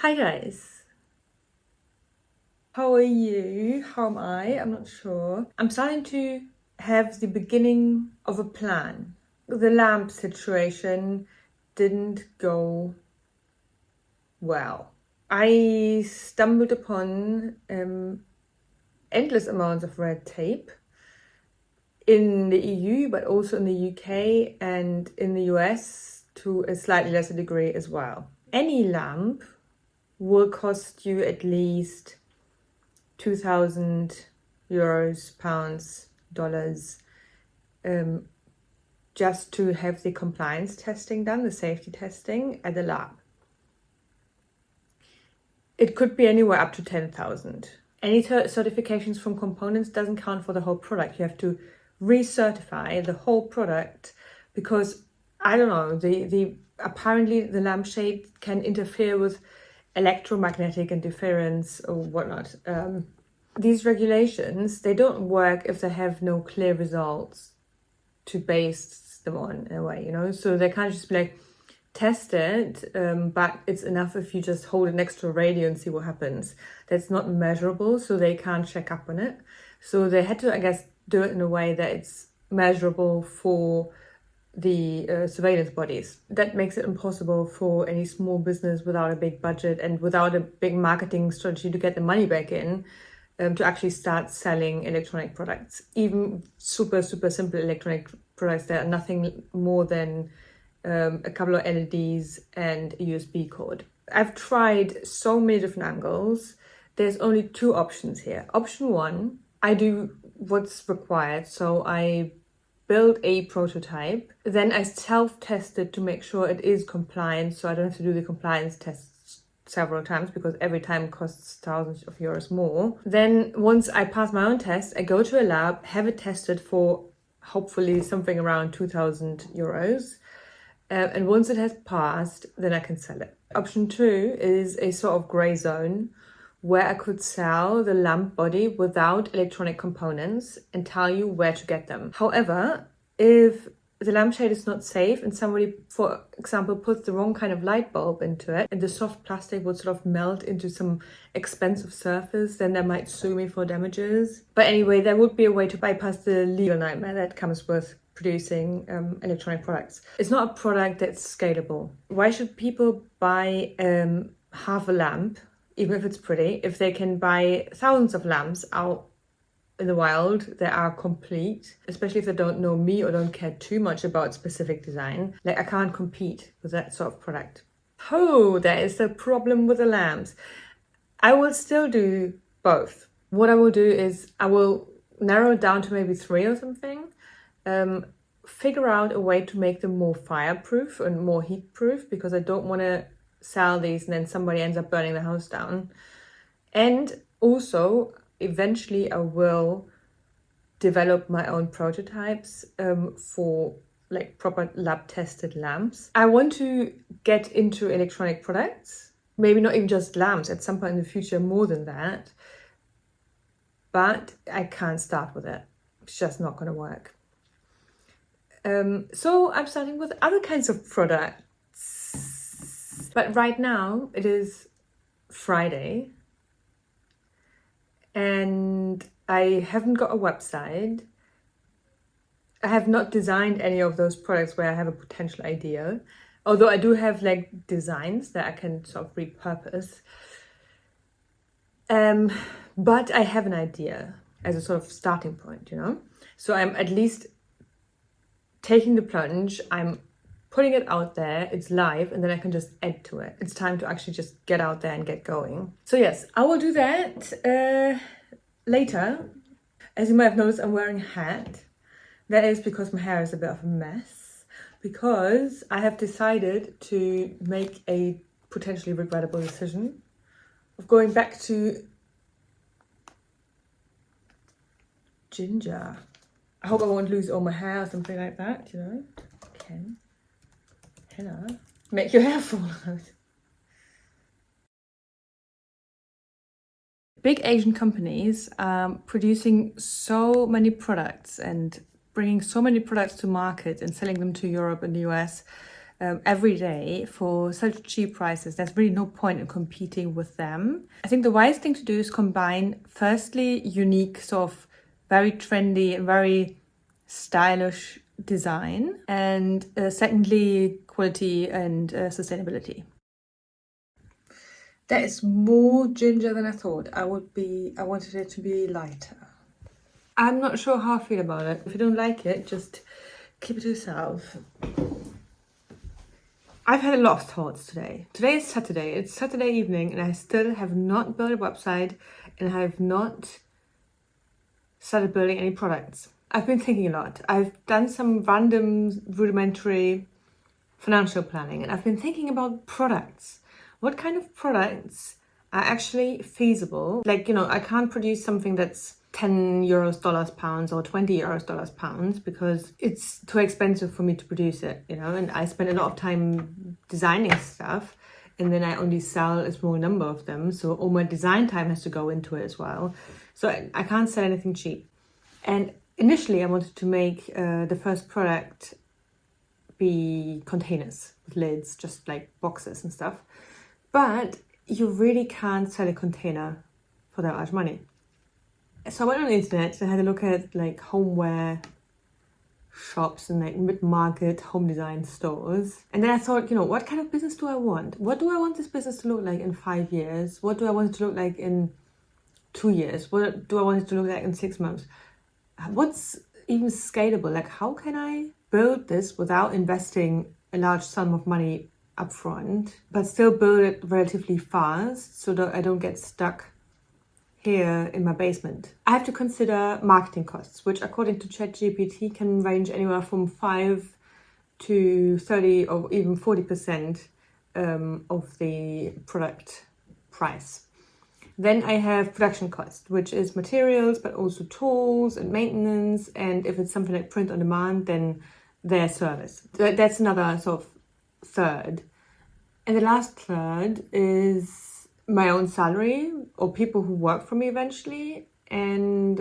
Hi guys, how are you? How am I? I'm not sure. I'm starting to have the beginning of a plan. The lamp situation didn't go well. I stumbled upon endless amounts of red tape in the EU, but also in the UK and in the US to a slightly lesser degree as well. Any lamp will cost you at least 2,000 euros, pounds, dollars, just to have the compliance testing done, the safety testing at the lab. It could be anywhere up to 10,000. Any certifications from components doesn't count for the whole product. You have to recertify the whole product because I don't know, the apparently the lampshade can interfere with electromagnetic interference or whatnot. These regulations, they don't work if they have no clear results to base them on in a way, so they can't just be like, test it, but it's enough if you just hold it next to a radio and see what happens. That's not measurable, so they can't check up on it. So they had to, I guess, do it in a way that it's measurable for the surveillance bodies. That makes it impossible for any small business without a big budget and without a big marketing strategy to get the money back in, to actually start selling electronic products. Even super simple electronic products that are nothing more than a couple of LEDs and a USB cord. I've tried so many different angles. There's only two options here. Option one, I do what's required. So I build a prototype, then I self-test it to make sure it is compliant, so I don't have to do the compliance tests several times because every time costs thousands of euros more. Then once I pass my own test, I go to a lab, have it tested for hopefully something around 2,000 euros. And once it has passed, then I can sell it. Option two is a sort of gray zone where I could sell the lamp body without electronic components and tell you where to get them. However, if the lampshade is not safe and somebody, for example, puts the wrong kind of light bulb into it and the soft plastic would sort of melt into some expensive surface, then they might sue me for damages. But anyway, there would be a way to bypass the legal nightmare that comes with producing electronic products. It's not a product that's scalable. Why should people buy half a lamp, even if it's pretty, if they can buy thousands of lamps out in the wild that are complete, especially if they don't know me or don't care too much about specific design? Like, I can't compete with that sort of product. Oh, that is the problem with the lamps. I will still do both. What I will do is I will narrow it down to maybe 3 or something, figure out a way to make them more fireproof and more heat proof, because I don't want to sell these and then somebody ends up burning the house down. And also, eventually I will develop my own prototypes for like proper lab tested lamps. I want to get into electronic products, maybe not even just lamps, at some point in the future more than that, but I can't start with it. It's just not going to work. So I'm starting with other kinds of products. But right now it is Friday and I haven't got a website. I have not designed any of those products where I have a potential idea, although I do have like designs that I can sort of repurpose. But I have an idea as a sort of starting point, So I'm at least taking the plunge, I'm putting it out there, it's live, and then I can just add to it. It's time to actually just get out there and get going. So yes, I will do that later. As you might have noticed, I'm wearing a hat. That is because my hair is a bit of a mess, because I have decided to make a potentially regrettable decision of going back to ginger. I hope I won't lose all my hair or something like that, Can henna make your hair fall out. Big Asian companies are producing so many products and bringing so many products to market and selling them to Europe and the US every day for such cheap prices. There's really no point in competing with them. I think the wise thing to do is combine, firstly, unique, sort of very trendy and very stylish design, and secondly, quality and sustainability. That is more ginger than I thought. I wanted it to be lighter. I'm not sure how I feel about it. If you don't like it, just keep it to yourself. I've had a lot of thoughts today. Today is Saturday. It's Saturday evening and I still have not built a website and I have not started building any products. I've been thinking a lot. I've done some random rudimentary financial planning and I've been thinking about products. What kind of products are actually feasible? Like, I can't produce something that's 10 euros, dollars, pounds, or 20 euros, dollars, pounds because it's too expensive for me to produce it, and I spend a lot of time designing stuff and then I only sell a small number of them. So all my design time has to go into it as well. So I can't sell anything cheap. And initially I wanted to make the first product be containers with lids, just like boxes and stuff. But you really can't sell a container for that much money. So I went on the internet and had a look at like homeware shops and like mid-market home design stores. And then I thought, what kind of business do I want? What do I want this business to look like in 5 years? What do I want it to look like in 2 years? What do I want it to look like in 6 months? What's even scalable? Like, how can I build this without investing a large sum of money upfront, but still build it relatively fast so that I don't get stuck here in my basement? I have to consider marketing costs, which according to ChatGPT can range anywhere from 5 to 30 or even 40% of the product price. Then I have production cost, which is materials, but also tools and maintenance. And if it's something like print on demand, then their service. That's another sort of third. And the last third is my own salary or people who work for me eventually, and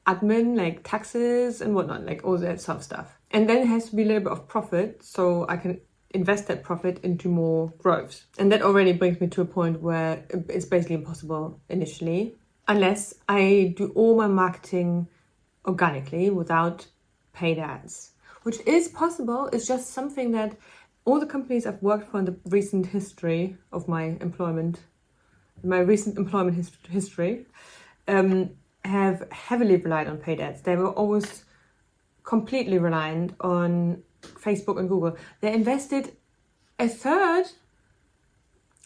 admin, like taxes and whatnot, like all that sort of stuff. And then it has to be a little bit of profit so I can invest that profit into more growth. And that already brings me to a point where it's basically impossible initially, unless I do all my marketing organically without paid ads, which is possible. It's just something that all the companies I've worked for in the recent history of my employment, history, have heavily relied on paid ads. They were always completely reliant on Facebook and Google. They invested a third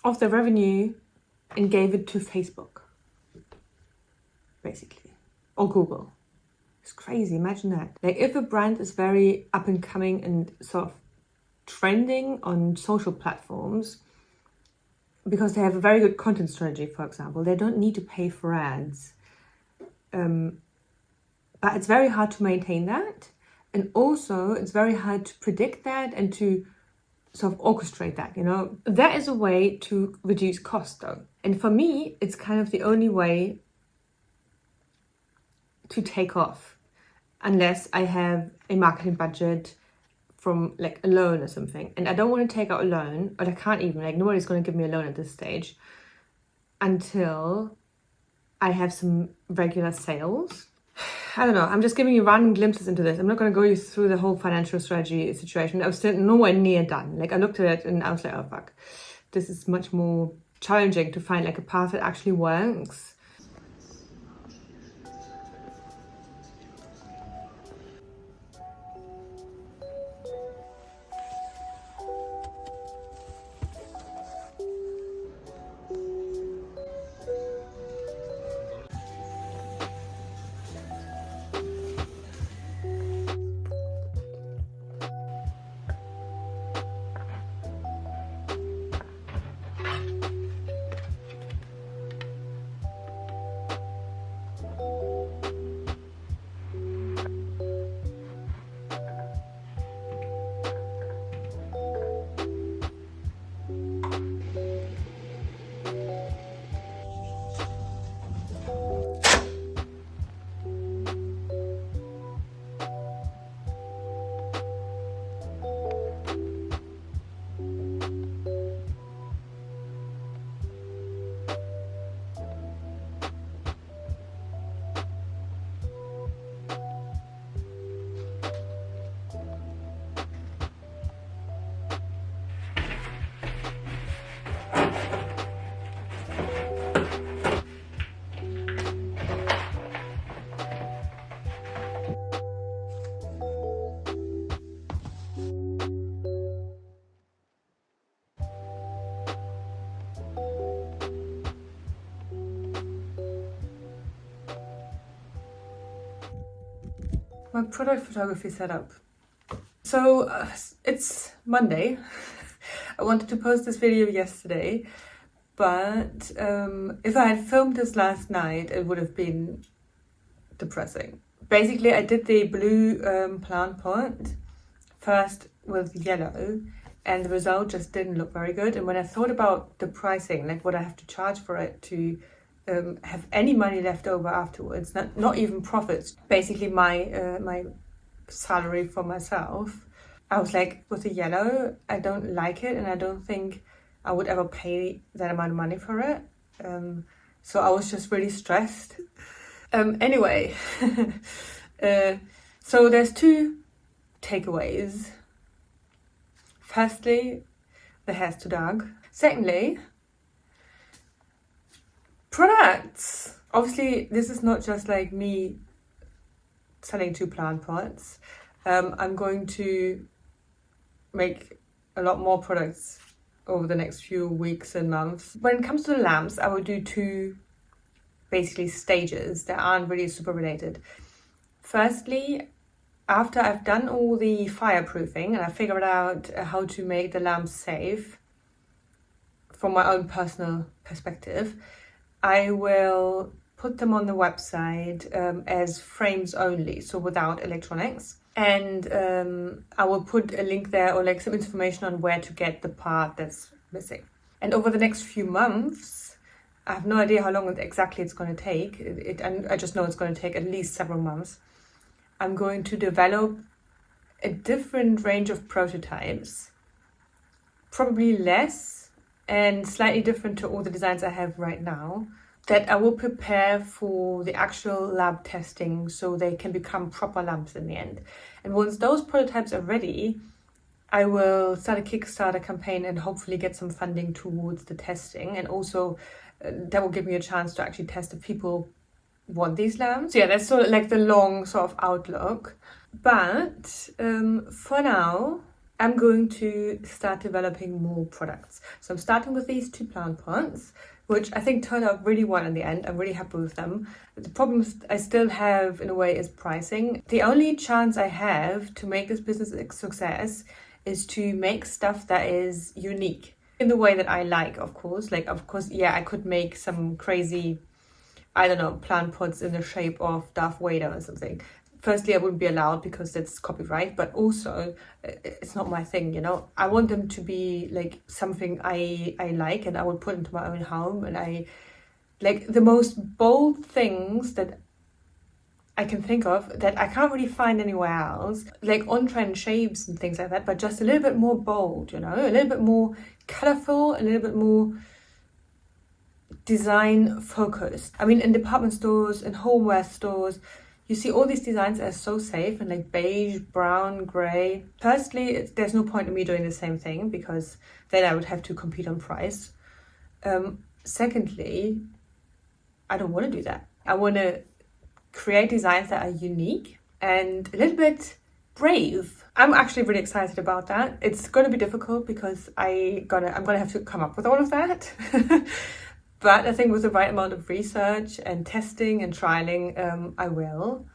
of their revenue and gave it to Facebook, basically, or Google. It's crazy, imagine that. Like, if a brand is very up and coming and sort of trending on social platforms because they have a very good content strategy, for example, they don't need to pay for ads. But it's very hard to maintain that. And also it's very hard to predict that and to sort of orchestrate that, That is a way to reduce costs though. And for me, it's kind of the only way to take off, unless I have a marketing budget from like a loan or something. And I don't want to take out a loan, but I can't even, like, nobody's going to give me a loan at this stage until I have some regular sales. I don't know, I'm just giving you random glimpses into this. I'm not going to go you through the whole financial strategy situation. I was still nowhere near done. Like, I looked at it and I was like, oh fuck, this is much more challenging to find like a path that actually works. my product photography setup. So it's Monday. I wanted to post this video yesterday, but if I had filmed this last night, it would have been depressing. Basically, I did the blue plant pot first with yellow, and the result just didn't look very good. And when I thought about the pricing, like what I have to charge for it to have any money left over afterwards, not even profits, basically my salary for myself, I was like, with the yellow, I don't like it, and I don't think I would ever pay that amount of money for it. So I was just really stressed. Anyway, so there's two takeaways. Firstly, the hair's too dark. Secondly, products. Obviously, this is not just like me selling 2 plant pots. I'm going to make a lot more products over the next few weeks and months. When it comes to the lamps, I will do 2 basically stages that aren't really super related. Firstly, after I've done all the fireproofing and I figured out how to make the lamps safe from my own personal perspective, I will put them on the website as frames only, so without electronics. And I will put a link there, or like some information on where to get the part that's missing. And over the next few months, I have no idea how long exactly it's going to take. I just know it's going to take at least several months. I'm going to develop a different range of prototypes, probably less and slightly different to all the designs I have right now, that I will prepare for the actual lab testing so they can become proper lamps in the end. And once those prototypes are ready, I will start a Kickstarter campaign and hopefully get some funding towards the testing. And also that will give me a chance to actually test if people want these lamps. So yeah, that's sort of like the long sort of outlook. But for now, I'm going to start developing more products. So I'm starting with these 2 plant pots, which I think turned out really well in the end. I'm really happy with them. The problem I still have, in a way, is pricing. The only chance I have to make this business a success is to make stuff that is unique in the way that I like, of course. Like, of course, yeah, I could make some crazy, I don't know, plant pots in the shape of Darth Vader or something. Firstly, I wouldn't be allowed because it's copyright, but also it's not my thing, you know. I want them to be like something I like, and I would put into my own home. And I like the most bold things that I can think of that I can't really find anywhere else, like on-trend shapes and things like that, but just a little bit more bold, you know, a little bit more colorful, a little bit more design focused. I mean, in department stores and homeware stores, you see all these designs that are so safe and like beige, brown, grey. Firstly, there's no point in me doing the same thing because then I would have to compete on price. Secondly, I don't want to do that. I want to create designs that are unique and a little bit brave. I'm actually really excited about that. It's going to be difficult because I'm gonna have to come up with all of that. But I think with the right amount of research and testing and trialing, I will.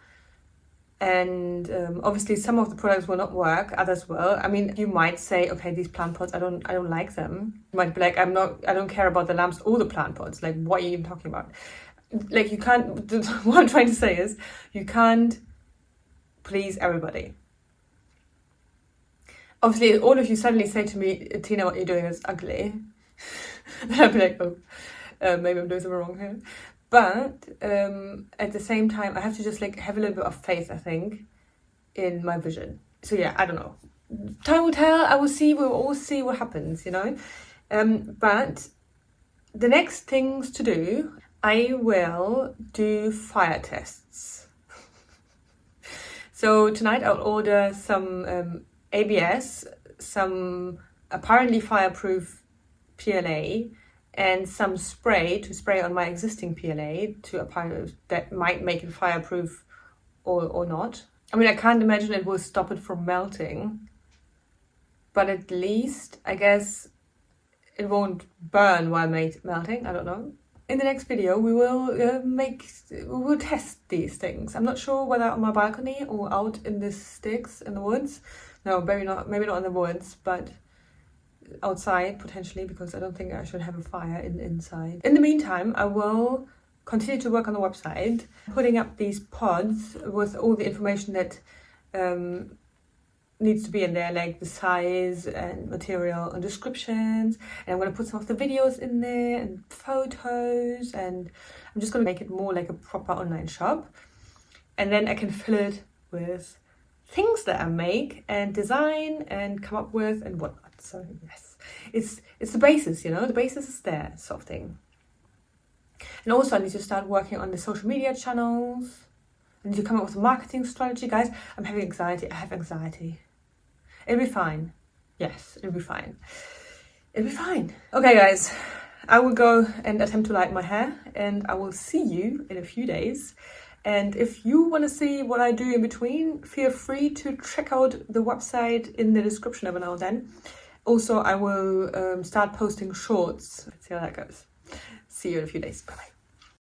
And obviously some of the products will not work, others will. I mean, you might say, okay, these plant pots, I don't like them. You might be like, I don't care about the lamps or the plant pots. Like, what are you even talking about? Like, you can't, what I'm trying to say is, you can't please everybody. Obviously, all of you suddenly say to me, Tina, what you're doing is ugly. Then I'd be like, oh. Maybe I'm doing something wrong here. But at the same time, I have to just like have a little bit of faith, I think, in my vision. So yeah, I don't know. Time will tell. I will see. We'll all see what happens, you know. But the next things to do, I will do fire tests. So tonight I'll order some ABS, some apparently fireproof PLA, and some spray to spray on my existing PLA that might make it fireproof or not. I mean, I can't imagine it will stop it from melting, but at least I guess it won't burn while melting. I don't know. in the next video we will test these things. I'm not sure whether on my balcony or out in the sticks in the woods. No, maybe not in the woods, but outside potentially, because I don't think I should have a fire inside. In the meantime, I will continue to work on the website, putting up these pods with all the information that needs to be in there, like the size and material and descriptions. And I'm going to put some of the videos in there and photos, and I'm just going to make it more like a proper online shop. And then I can fill it with things that I make and design and come up with and whatnot. So yes, it's the basis, you know, the basis is there, sort of thing. And also I need to start working on the social media channels. I need to come up with a marketing strategy. Guys, I'm having anxiety. I have anxiety. It'll be fine. Yes, it'll be fine. It'll be fine. Okay, guys, I will go and attempt to light my hair, and I will see you in a few days. And if you want to see what I do in between, feel free to check out the website in the description every now and then. Also, I will start posting shorts. Let's see how that goes. See you in a few days. Bye-bye.